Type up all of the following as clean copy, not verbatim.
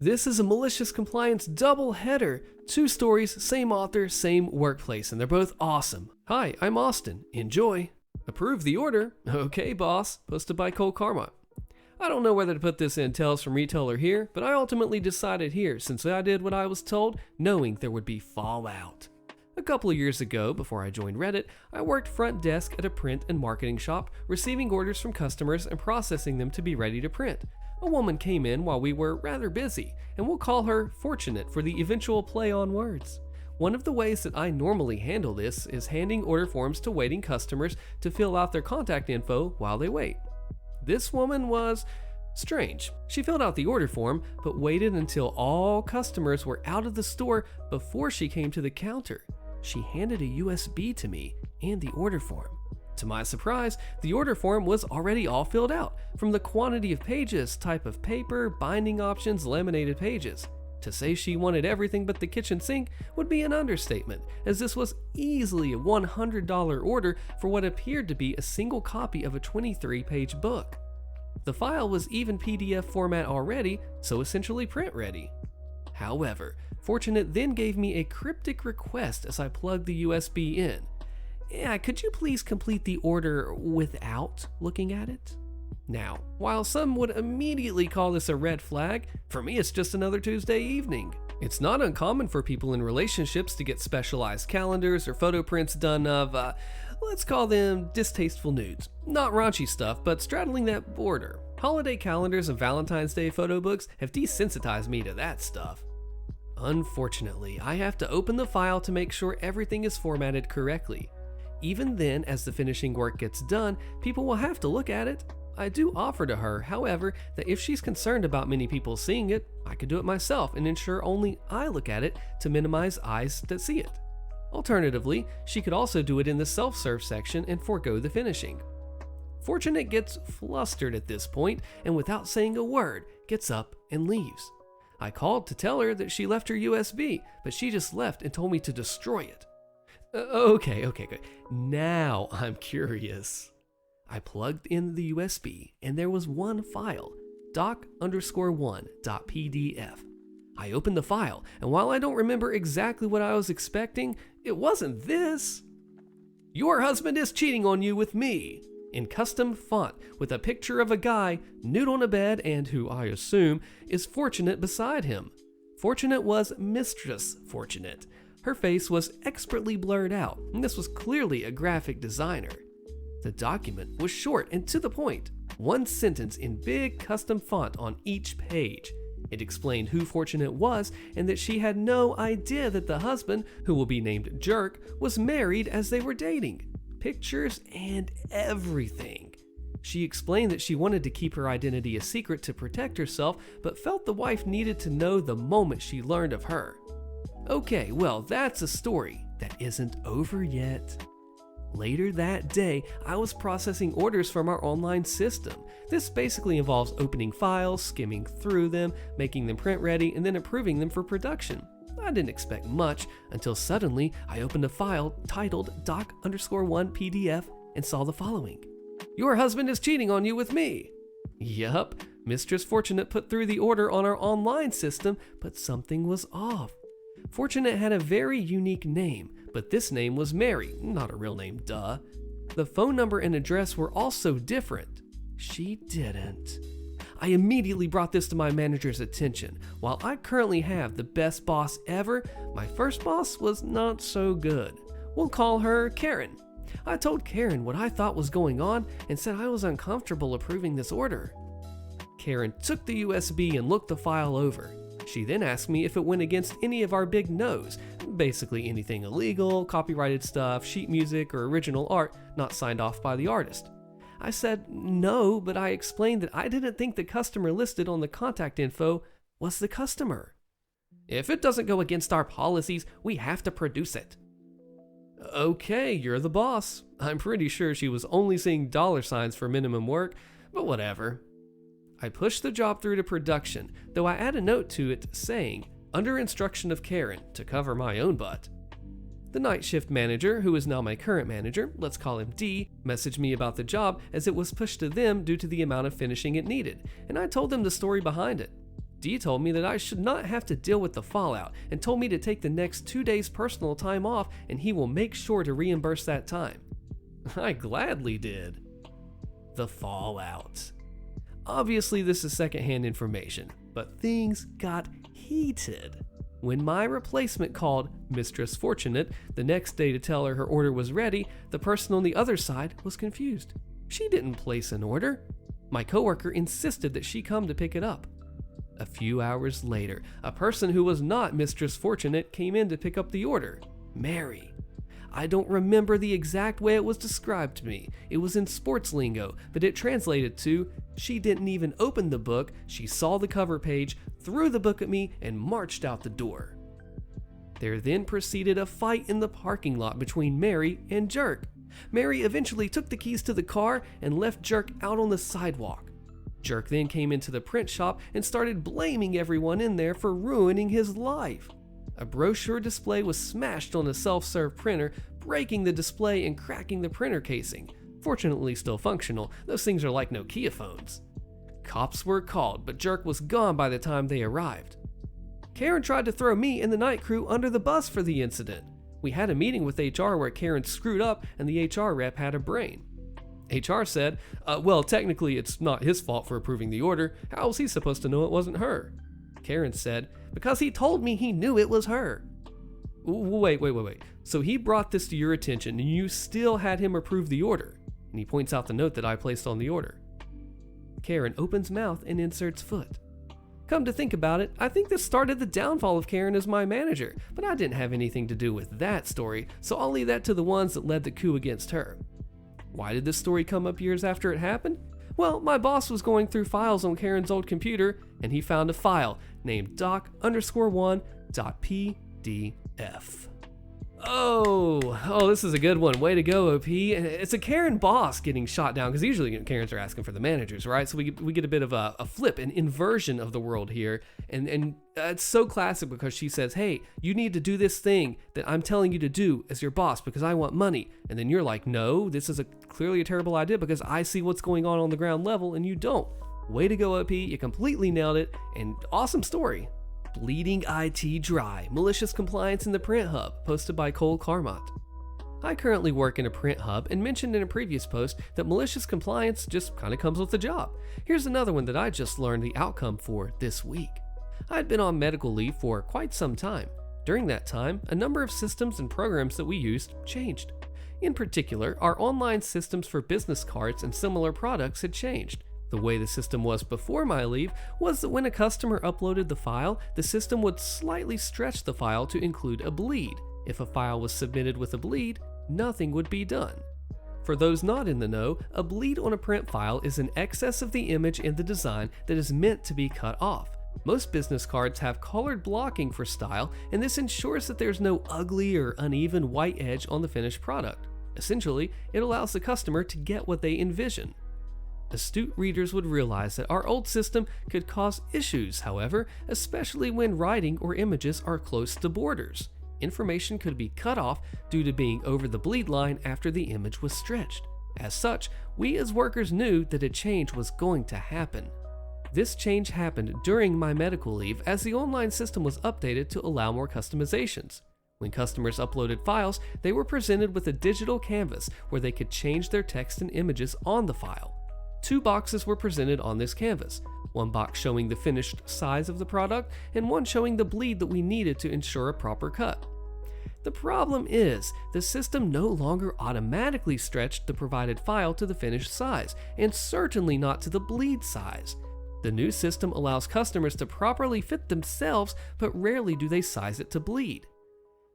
This is a Malicious Compliance double header. 2 stories, same author, same workplace, and they're both awesome. Hi, I'm Austin. Enjoy. Approve the order. Okay, boss. Posted by Cole Carmont. I don't know whether to put this in Tales from Retail or here, but I ultimately decided here since I did what I was told, knowing there would be fallout. A couple of years ago, before I joined Reddit, I worked front desk at a print and marketing shop, receiving orders from customers and processing them to be ready to print. A woman came in while we were rather busy, and we'll call her fortunate for the eventual play on words. One of the ways that I normally handle this is handing order forms to waiting customers to fill out their contact info while they wait. This woman was strange. She filled out the order form, but waited until all customers were out of the store before she came to the counter. She handed a USB to me and the order form. To my surprise, the order form was already all filled out, from the quantity of pages, type of paper, binding options, laminated pages. To say she wanted everything but the kitchen sink would be an understatement, as this was easily a $100 order for what appeared to be a single copy of a 23-page book. The file was even PDF format already, so essentially print ready. However, Fortunate then gave me a cryptic request as I plugged the USB in. Yeah, could you please complete the order without looking at it? Now, while some would immediately call this a red flag, for me it's just another Tuesday evening. It's not uncommon for people in relationships to get specialized calendars or photo prints done of, let's call them distasteful nudes. Not raunchy stuff, but straddling that border. Holiday calendars and Valentine's Day photo books have desensitized me to that stuff. Unfortunately, I have to open the file to make sure everything is formatted correctly. Even then, as the finishing work gets done, people will have to look at it. I do offer to her, however, that if she's concerned about many people seeing it, I could do it myself and ensure only I look at it to minimize eyes that see it. Alternatively, she could also do it in the self-serve section and forego the finishing. Fortunate gets flustered at this point and without saying a word, gets up and leaves. I called to tell her that she left her USB, but she just left and told me to destroy it. Okay, good. Now I'm curious. I plugged in the USB and there was one file, doc_1.pdf. I opened the file, and while I don't remember exactly what I was expecting, it wasn't this. Your husband is cheating on you with me, in custom font with a picture of a guy nude on a bed and who I assume is Fortunate beside him. Fortunate was Mistress Fortunate. Her face was expertly blurred out, and this was clearly a graphic designer. The document was short and to the point, one sentence in big custom font on each page. It explained who Fortunate was and that she had no idea that the husband, who will be named Jerk, was married as they were dating. Pictures and everything. She explained that she wanted to keep her identity a secret to protect herself, but felt the wife needed to know the moment she learned of her. Okay, well, that's a story that isn't over yet. Later that day, I was processing orders from our online system. This basically involves opening files, skimming through them, making them print ready, and then approving them for production. I didn't expect much until suddenly I opened a file titled doc_1pdf and saw the following. Your husband is cheating on you with me. Yup, Mistress Fortunate put through the order on our online system, but something was off. Fortunate had a very unique name, but this name was Mary, not a real name, duh. The phone number and address were also different. She didn't. I immediately brought this to my manager's attention. While I currently have the best boss ever, my first boss was not so good. We'll call her Karen. I told Karen what I thought was going on and said I was uncomfortable approving this order. Karen took the USB and looked the file over. She then asked me if it went against any of our big no's, basically anything illegal, copyrighted stuff, sheet music, or original art not signed off by the artist. I said no, but I explained that I didn't think the customer listed on the contact info was the customer. If it doesn't go against our policies, we have to produce it. Okay, you're the boss. I'm pretty sure she was only seeing $signs for minimum work, but whatever. I pushed the job through to production, though I add a note to it saying, under instruction of Karen, to cover my own butt. The night shift manager, who is now my current manager, let's call him D, messaged me about the job as it was pushed to them due to the amount of finishing it needed, and I told them the story behind it. Dee told me that I should not have to deal with the fallout and told me to take the next 2 days personal time off and he will make sure to reimburse that time. I gladly did. The fallout. Obviously this is secondhand information, but things got heated. When my replacement called Mistress Fortunate the next day to tell her order was ready, the person on the other side was confused. She didn't place an order. My coworker insisted that she come to pick it up. A few hours later, a person who was not Mistress Fortunate came in to pick up the order, Mary. I don't remember the exact way it was described to me. It was in sports lingo, but it translated to, she didn't even open the book, she saw the cover page, threw the book at me, and marched out the door. There then proceeded a fight in the parking lot between Mary and Jerk. Mary eventually took the keys to the car and left Jerk out on the sidewalk. Jerk then came into the print shop and started blaming everyone in there for ruining his life. A brochure display was smashed on a self-serve printer, breaking the display and cracking the printer casing. Fortunately still functional, those things are like Nokia phones. Cops were called, but Jerk was gone by the time they arrived. Karen tried to throw me and the night crew under the bus for the incident. We had a meeting with HR where Karen screwed up and the HR rep had a brain. HR said, well, technically it's not his fault for approving the order. How was he supposed to know it wasn't her? Karen said, because he told me he knew it was her. Wait. So he brought this to your attention and you still had him approve the order. And he points out the note that I placed on the order. Karen opens mouth and inserts foot. Come to think about it, I think this started the downfall of Karen as my manager, but I didn't have anything to do with that story, so I'll leave that to the ones that led the coup against her. Why did this story come up years after it happened? Well, my boss was going through files on Karen's old computer, and he found a file named doc_1.pdf. Oh, this is a good one. Way to go, OP. It's a Karen boss getting shot down, because usually Karens are asking for the managers, right? So we get a bit of a flip, an inversion of the world here. And it's so classic because she says, hey, you need to do this thing that I'm telling you to do as your boss because I want money. And then you're like, no, this is clearly a terrible idea because I see what's going on the ground level and you don't. Way to go, OP. You completely nailed it. And awesome story. Bleeding IT dry, malicious compliance in the print hub, posted by Cole Carmont. I currently work in a print hub and mentioned in a previous post that malicious compliance just kind of comes with the job. Here's another one that I just learned the outcome for this week. I'd been on medical leave for quite some time. During that time, a number of systems and programs that we used changed. In particular, our online systems for business cards and similar products had changed. The way the system was before my leave was that when a customer uploaded the file, the system would slightly stretch the file to include a bleed. If a file was submitted with a bleed, nothing would be done. For those not in the know, a bleed on a print file is an excess of the image in the design that is meant to be cut off. Most business cards have colored blocking for style, and this ensures that there's no ugly or uneven white edge on the finished product. Essentially, it allows the customer to get what they envision. Astute readers would realize that our old system could cause issues, however, especially when writing or images are close to borders. Information could be cut off due to being over the bleed line after the image was stretched. As such, we as workers knew that a change was going to happen. This change happened during my medical leave as the online system was updated to allow more customizations. When customers uploaded files, they were presented with a digital canvas where they could change their text and images on the file. 2 boxes were presented on this canvas, one box showing the finished size of the product and one showing the bleed that we needed to ensure a proper cut. The problem is, the system no longer automatically stretched the provided file to the finished size, and certainly not to the bleed size. The new system allows customers to properly fit themselves, but rarely do they size it to bleed.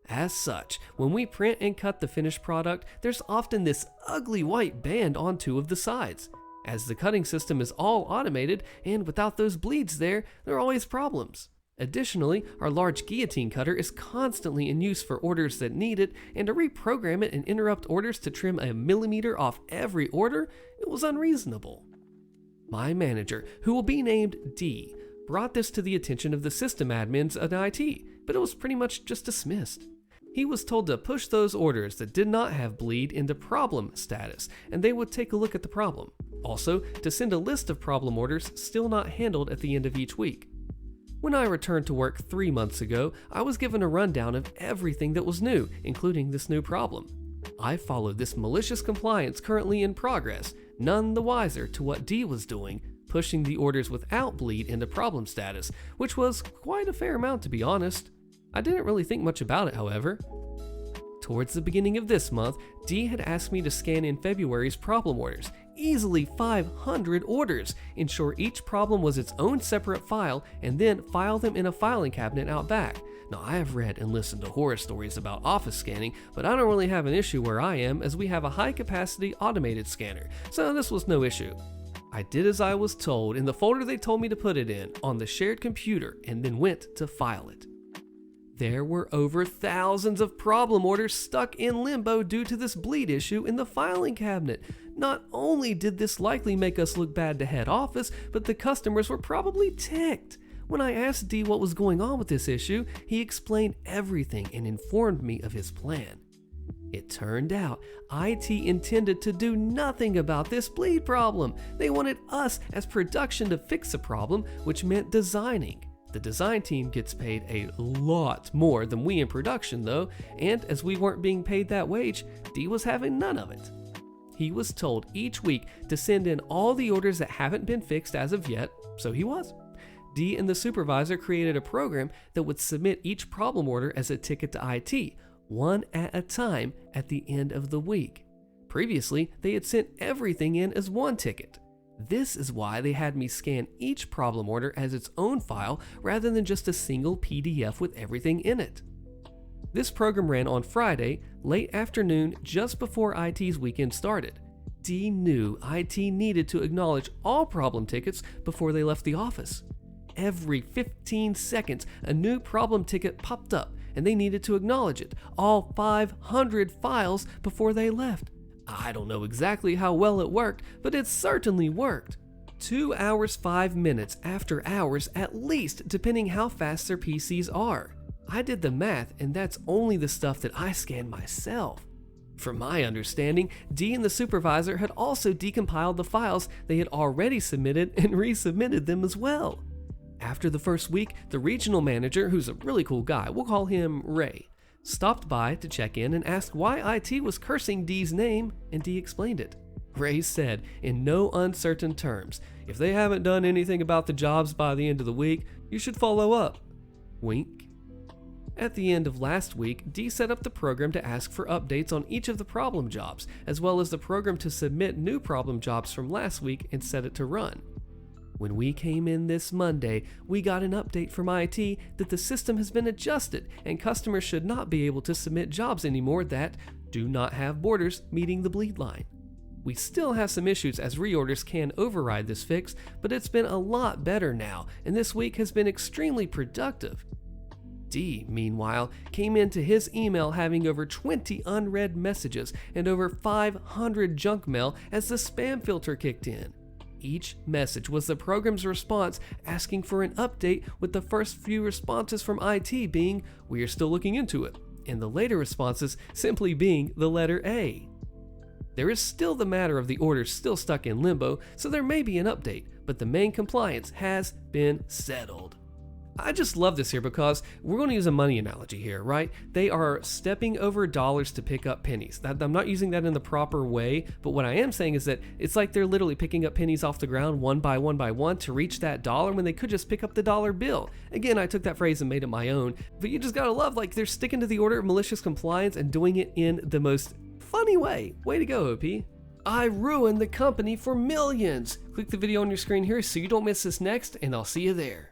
As such, when we print and cut the finished product, there's often this ugly white band on 2 of the sides. As the cutting system is all automated, and without those bleeds there are always problems. Additionally, our large guillotine cutter is constantly in use for orders that need it, and to reprogram it and interrupt orders to trim a millimeter off every order, it was unreasonable. My manager, who will be named D, brought this to the attention of the system admins at IT, but it was pretty much just dismissed. He was told to push those orders that did not have bleed into problem status, and they would take a look at the problem. Also, to send a list of problem orders still not handled at the end of each week. When I returned to work 3 months ago, I was given a rundown of everything that was new, including this new problem. I followed this malicious compliance currently in progress, none the wiser to what Dee was doing, pushing the orders without bleed into problem status, which was quite a fair amount to be honest. I didn't really think much about it, however. Towards the beginning of this month, Dee had asked me to scan in February's problem orders, easily 500 orders, ensure each problem was its own separate file, and then file them in a filing cabinet out back. Now, I have read and listened to horror stories about office scanning, but I don't really have an issue where I am as we have a high-capacity automated scanner, so this was no issue. I did as I was told in the folder they told me to put it in on the shared computer and then went to file it. There were over thousands of problem orders stuck in limbo due to this bleed issue in the filing cabinet. Not only did this likely make us look bad to head office, but the customers were probably ticked. When I asked Dee what was going on with this issue, he explained everything and informed me of his plan. It turned out IT intended to do nothing about this bleed problem. They wanted us as production to fix the problem, which meant designing. The design team gets paid a lot more than we in production though, and as we weren't being paid that wage, Dee was having none of it. He was told each week to send in all the orders that haven't been fixed as of yet, so he was. Dee and the supervisor created a program that would submit each problem order as a ticket to IT, one at a time at the end of the week. Previously, they had sent everything in as one ticket. This is why they had me scan each problem order as its own file rather than just a single PDF with everything in it. This program ran on Friday, late afternoon, just before IT's weekend started. Dee knew IT needed to acknowledge all problem tickets before they left the office. Every 15 seconds, a new problem ticket popped up, and they needed to acknowledge it, all 500 files before they left. I don't know exactly how well it worked, but it certainly worked. 2 hours 5 minutes after hours at least, depending how fast their PCs are. I did the math, and that's only the stuff that I scanned myself. From my understanding, Dee and the supervisor had also decompiled the files they had already submitted and resubmitted them as well. After the first week, the regional manager, who's a really cool guy, we'll call him Ray, stopped by to check in and asked why IT was cursing Dee's name, and Dee explained it. Ray said, in no uncertain terms, if they haven't done anything about the jobs by the end of the week, you should follow up. Wink. At the end of last week, Dee set up the program to ask for updates on each of the problem jobs, as well as the program to submit new problem jobs from last week and set it to run. When we came in this Monday, we got an update from IT that the system has been adjusted and customers should not be able to submit jobs anymore that do not have borders meeting the bleed line. We still have some issues as reorders can override this fix, but it's been a lot better now, and this week has been extremely productive. Dee, meanwhile, came into his email having over 20 unread messages and over 500 junk mail as the spam filter kicked in. Each message was the program's response asking for an update, with the first few responses from IT being, "We are still looking into it," and the later responses simply being the letter A. There is still the matter of the orders still stuck in limbo, so there may be an update, but the main compliance has been settled. I just love this here because we're going to use a money analogy here, right? They are stepping over dollars to pick up pennies. I'm not using that in the proper way, but what I am saying is that it's like they're literally picking up pennies off the ground one by one to reach that dollar when they could just pick up the dollar bill. Again, I took that phrase and made it my own, but you just gotta love, like, they're sticking to the order of malicious compliance and doing it in the most funny way. Way to go, OP. I ruined the company for millions. Click the video on your screen here so you don't miss this next, and I'll see you there.